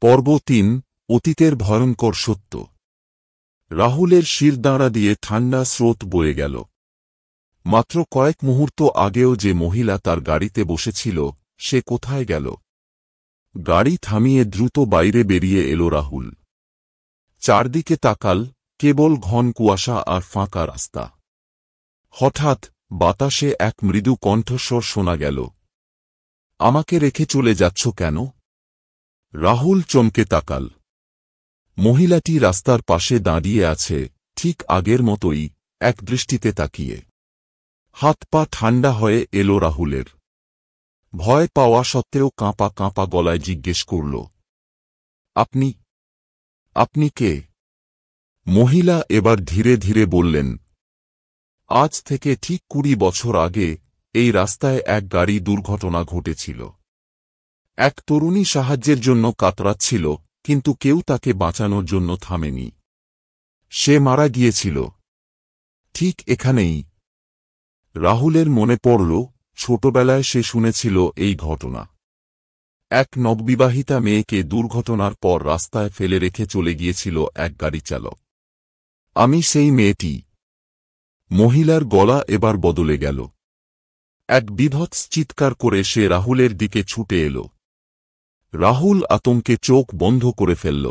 পর্ব ৩ অতীতের ভয়ঙ্কর সত্য। রাহুলের শিরদাঁড়া দিয়ে ঠান্ডা স্রোত বয়ে গেল। মাত্র কয়েক মুহূর্ত আগেও যে মহিলা তার গাড়িতে বসেছিল, সে কোথায় গেল? গাড়ি থামিয়ে দ্রুত বাইরে বেরিয়ে এল রাহুল। চারদিকে তাকাল, কেবল ঘন কুয়াশা আর ফাঁকা রাস্তা। হঠাৎ বাতাসে এক মৃদু কণ্ঠস্বর শোনা গেল, আমাকে রেখে চলে যাচ্ছ কেন? রাহুল চমকে তাকাল। মহিলাটি রাস্তার পাশে দাঁড়িয়ে আছে, ঠিক আগের মতোই, এক দৃষ্টিতে তাকিয়ে। হাত পা ঠান্ডা হয়ে এল রাহুলের। ভয় পাওয়া সত্ত্বেও কাঁপা কাঁপা গলায় জিজ্ঞেস করল, আপনি কে? মহিলা এবার ধীরে ধীরে বললেন, আজ থেকে ঠিক ২০ বছর আগে এই রাস্তায় এক গাড়ি দুর্ঘটনা ঘটেছিল। এক তরুণী সাহায্যের জন্য কাতরাচ্ছিল, কিন্তু কেউ তাকে বাঁচানোর জন্য থামেনি। সে মারা গিয়েছিল ঠিক এখানেই। রাহুলের মনে পড়ল, ছোটবেলায় সে শুনেছিল এই ঘটনা। এক নববিবাহিতা মেয়েকে দুর্ঘটনার পর রাস্তায় ফেলে রেখে চলে গিয়েছিল এক গাড়ি চালক। আমি সেই মেয়েটি। মহিলার গলা এবার বদলে গেল। এক বীভৎস চিৎকার করে সে রাহুলের দিকে ছুটে এল। রাহুল আতঙ্কে চোখ বন্ধ করে ফেলল।